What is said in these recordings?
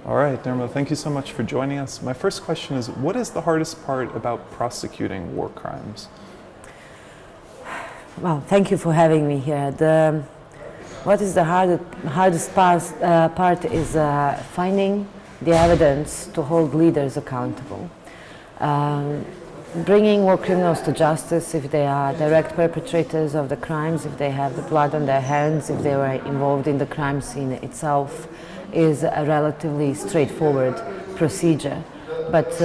All right, Nerma, thank you so much for joining us. My first question is, what is the hardest part about prosecuting war crimes? Well, thank you for having me here. What is the hardest part is finding the evidence to hold leaders accountable. Bringing war criminals to justice if they are direct perpetrators of the crimes, if they have the blood on their hands, if they were involved in the crime scene itself, is a relatively straightforward procedure. But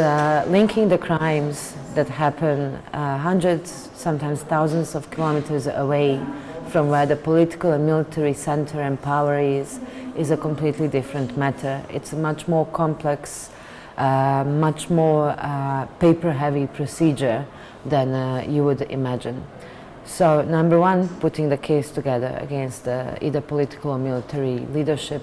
linking the crimes that happen hundreds, sometimes thousands of kilometers away from where the political and military center and power is a completely different matter. It's a much more complex, much more paper-heavy procedure than you would imagine. So, number one, putting the case together against either political or military leadership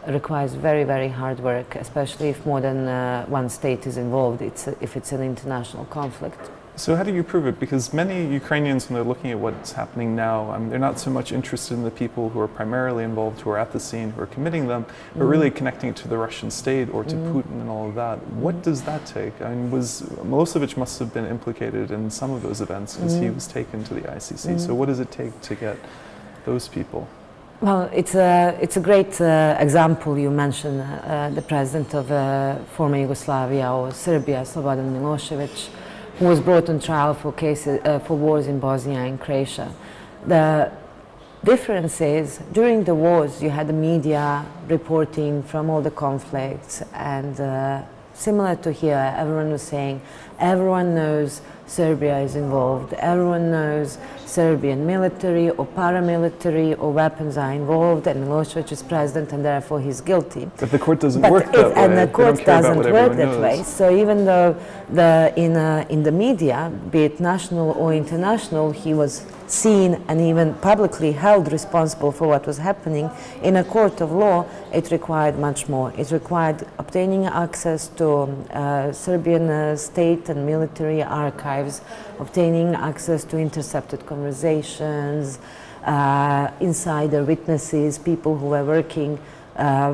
requires very, very hard work, especially if more than one state is involved, if it's an international conflict. So how do you prove it? Because many Ukrainians, when they're looking at what's happening now, they're not so much interested in the people who are primarily involved, who are at the scene, who are committing them, but really connecting it to the Russian state or to Putin and all of that. What does that take? I mean, Milosevic must have been implicated in some of those events because he was taken to the ICC. So what does it take to get those people? Well, it's a great example. You mentioned the president of former Yugoslavia or Serbia, Slobodan Milosevic, who was brought on trial for wars in Bosnia and Croatia. The difference is, during the wars, you had the media reporting from all the conflicts, and similar to here, everyone was saying, everyone knows Serbia is involved, everyone knows Serbian military or paramilitary or weapons are involved, and Milosevic is president and therefore he's guilty. But the court doesn't work that way. And the court doesn't work that way. So even though in the media, be it national or international, he was seen and even publicly held responsible for what was happening, in a court of law, it required much more. It required obtaining access to Serbian state and military archives, obtaining access to intercepted conversations, insider witnesses, people who were working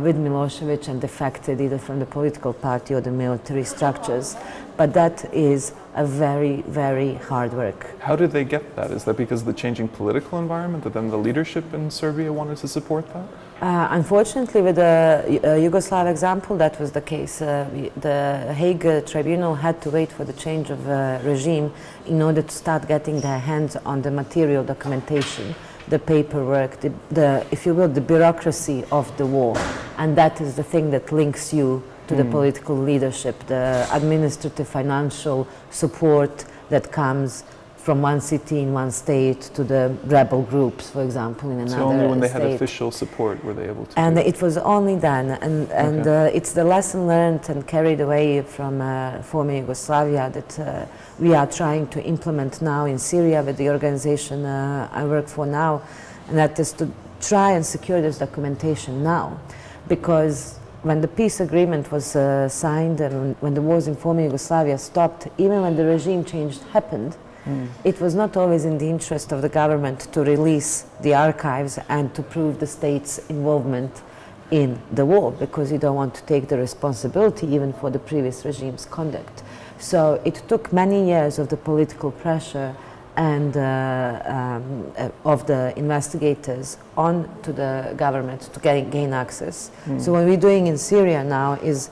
with Milosevic and defected either from the political party or the military structures. But that is a very, very hard work. How did they get that? Is that because of the changing political environment that then the leadership in Serbia wanted to support that? Unfortunately, with the Yugoslav example, that was the case. The Hague tribunal had to wait for the change of regime in order to start getting their hands on the material documentation, the paperwork, if you will, the bureaucracy of the war. And that is the thing that links you to the political leadership, the administrative financial support that comes from one city in one state to the rebel groups, for example, in another state. So only when they had official support were they able to? And it was only then, and it's the lesson learned and carried away from former Yugoslavia that we are trying to implement now in Syria with the organization I work for now, and that is to try and secure this documentation now, because when the peace agreement was signed and when the wars in former Yugoslavia stopped, even when the regime change happened, it was not always in the interest of the government to release the archives and to prove the state's involvement in the war, because you don't want to take the responsibility even for the previous regime's conduct. So it took many years of the political pressure and of the investigators on to the government to gain access. So what we're doing in Syria now is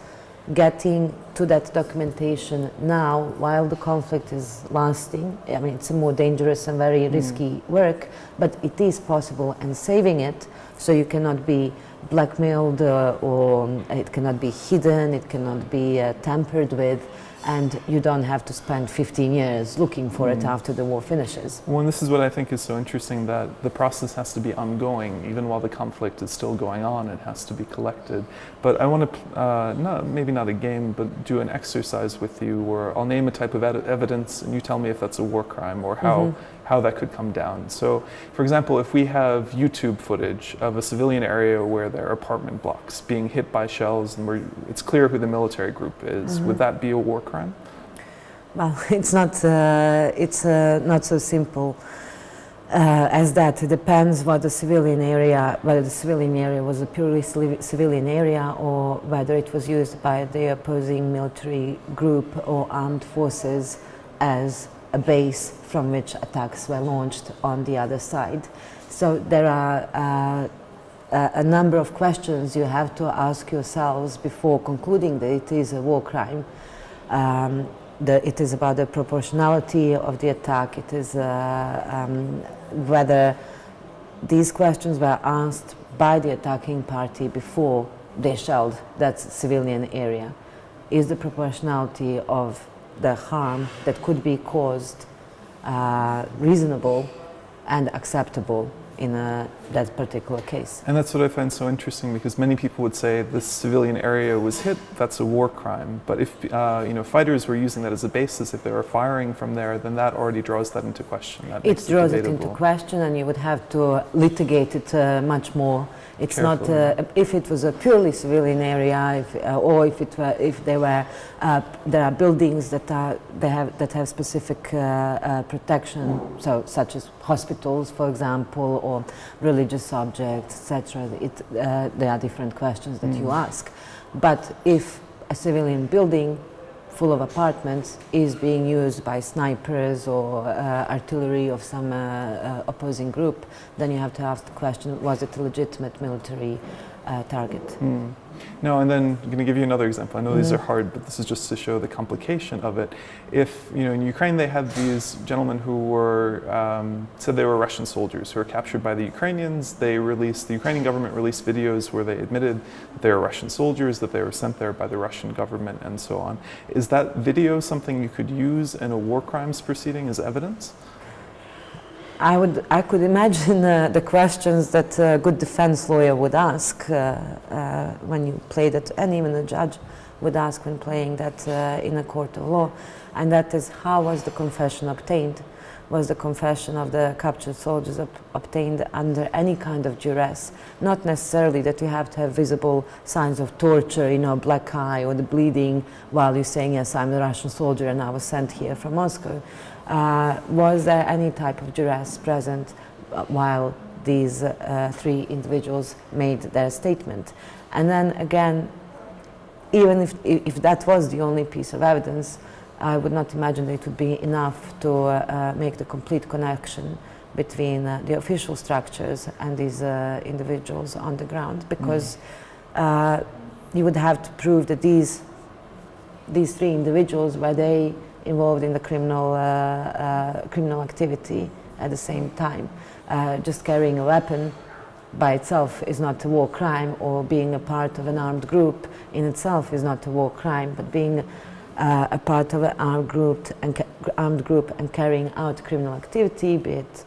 getting to that documentation now while the conflict is lasting. I mean, it's a more dangerous and very risky work, but it is possible, and saving it so you cannot be blackmailed or it cannot be hidden, it cannot be tampered with, and you don't have to spend 15 years looking for it after the war finishes. Well, and this is what I think is so interesting, that the process has to be ongoing. Even while the conflict is still going on, it has to be collected. But I want to, maybe not a game, but do an exercise with you where I'll name a type of evidence and you tell me if that's a war crime or how that could come down. So, for example, if we have YouTube footage of a civilian area where there are apartment blocks being hit by shells and where it's clear who the military group is, would that be a war crime? Well, it's not so simple. as that it depends what the civilian area, whether the civilian area was a purely civilian area or whether it was used by the opposing military group or armed forces as a base from which attacks were launched on the other side. So there are a number of questions you have to ask yourselves before concluding that it is a war crime. It is about the proportionality of the attack. It is whether these questions were asked by the attacking party before they shelled that civilian area. Is the proportionality of the harm that could be caused reasonable and acceptable in that particular case? And that's what I find so interesting, because many people would say this civilian area was hit, that's a war crime. But if fighters were using that as a basis, if they were firing from there, then that already draws that into question. It draws it into question, and you would have to litigate it much more. It's carefully. Not if it was a purely civilian area, or if there are buildings that have specific protection, so such as hospitals, for example, or religious objects, etc. There are different questions that you ask. But if a civilian building full of apartments is being used by snipers or artillery of some opposing group, then you have to ask the question, was it a legitimate military target? No, and then I'm going to give you another example. I know these are hard, but this is just to show the complication of it. If, in Ukraine they had these gentlemen who were, said they were Russian soldiers who were captured by the Ukrainians. The Ukrainian government released videos where they admitted that they were Russian soldiers, that they were sent there by the Russian government, and so on. Is that video something you could use in a war crimes proceeding as evidence? I could imagine the questions that a good defense lawyer would ask when you play that, and even a judge would ask when playing that in a court of law, and that is, how was the confession obtained? Was the confession of the captured soldiers obtained under any kind of duress? Not necessarily that you have to have visible signs of torture, black eye or the bleeding while you're saying, yes, I'm a Russian soldier and I was sent here from Moscow. Was there any type of duress present while these three individuals made their statement? And then again, even if that was the only piece of evidence, I would not imagine that it would be enough to make the complete connection between the official structures and these individuals on the ground, because you would have to prove that these three individuals, were they involved in the criminal activity at the same time. Just carrying a weapon by itself is not a war crime, or being a part of an armed group in itself is not a war crime, but being a part of an armed group and carrying out criminal activity, be it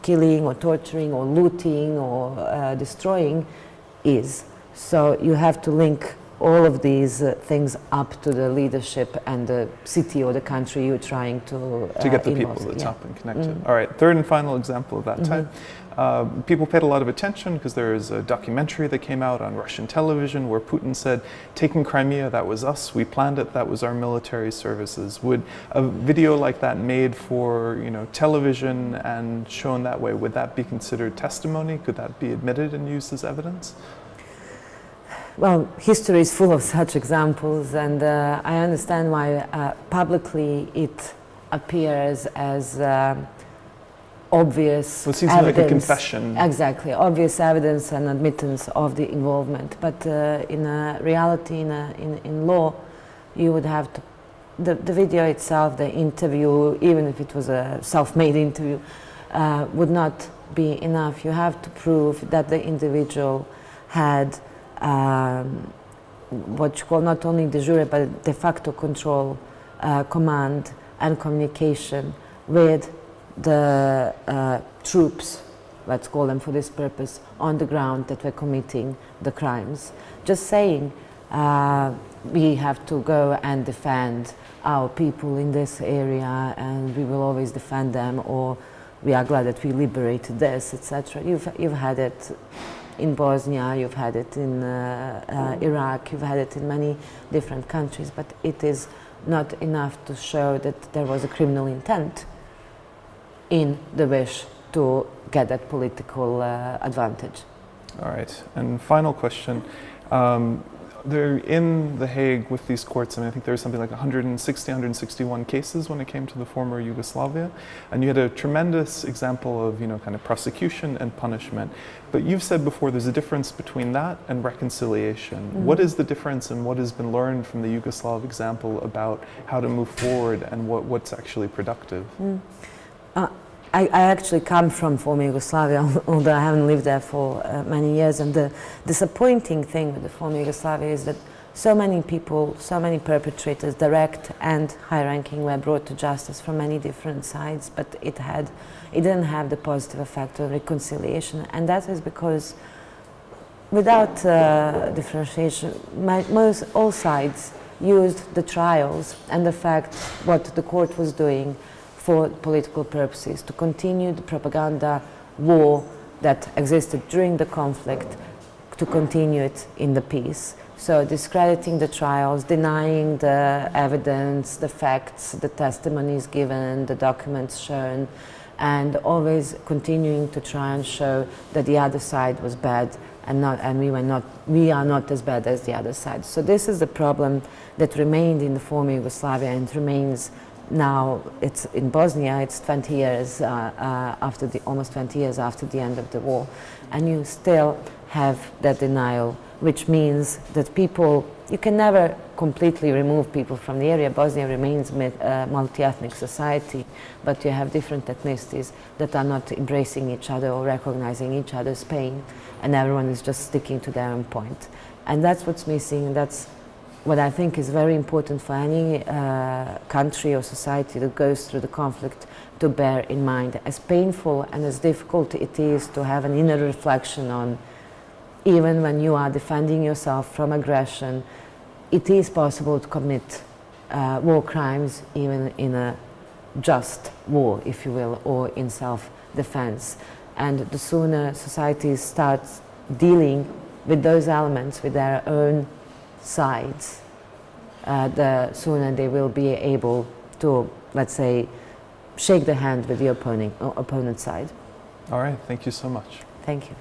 killing or torturing or looting or destroying, is. So you have to link all of these things up to the leadership and the city or the country you're trying to get the people at the top and connected. All right, third and final example of that type. People paid a lot of attention because there is a documentary that came out on Russian television where Putin said, taking Crimea, that was us, we planned it, that was our military services. Would a video like that made for television and shown that way, would that be considered testimony? Could that be admitted and used as evidence? Well, history is full of such examples, and I understand why publicly it appears as obvious well, it seems evidence. Like a confession. Exactly, obvious evidence and admittance of the involvement. But in reality, in law, you would have to, the video itself, the interview, even if it was a self-made interview, would not be enough. You have to prove that the individual had what you call not only de jure but de facto control, command and communication with the troops, let's call them for this purpose, on the ground that were committing the crimes. Just saying we have to go and defend our people in this area and we will always defend them, or we are glad that we liberated this, etc. You've had it in Bosnia, you've had it in Iraq, you've had it in many different countries, but it is not enough to show that there was a criminal intent in the wish to get that political advantage. All right, and final question. They're in The Hague with these courts, and I think there was something like 160, 161 cases when it came to the former Yugoslavia, and you had a tremendous example of, kind of prosecution and punishment. But you've said before there's a difference between that and reconciliation. Mm-hmm. What is the difference, and what has been learned from the Yugoslav example about how to move forward and what's actually productive? I actually come from former Yugoslavia, although I haven't lived there for many years, and the disappointing thing with the former Yugoslavia is that so many people, so many perpetrators, direct and high-ranking, were brought to justice from many different sides, but it didn't have the positive effect of reconciliation, and that is because without differentiation, all sides used the trials and the fact what the court was doing for political purposes, to continue the propaganda war that existed during the conflict, to continue it in the peace. So discrediting the trials, denying the evidence, the facts, the testimonies given, the documents shown, and always continuing to try and show that the other side was bad and we are not as bad as the other side. So this is the problem that remained in the former Yugoslavia and remains now. It's in Bosnia. It's 20 years almost 20 years after the end of the war, and you still have that denial, which means that you can never completely remove people from the area. Bosnia remains a multi-ethnic society, but you have different ethnicities that are not embracing each other or recognizing each other's pain, and everyone is just sticking to their own point. And that's what's missing, and that's what I think is very important for any country or society that goes through the conflict to bear in mind. As painful and as difficult it is to have an inner reflection on, even when you are defending yourself from aggression, it is possible to commit war crimes even in a just war, if you will, or in self-defense. And the sooner societies start dealing with those elements, with their own sides, the sooner they will be able to, let's say, shake the hand with the opponent side. All right, thank you so much. Thank you.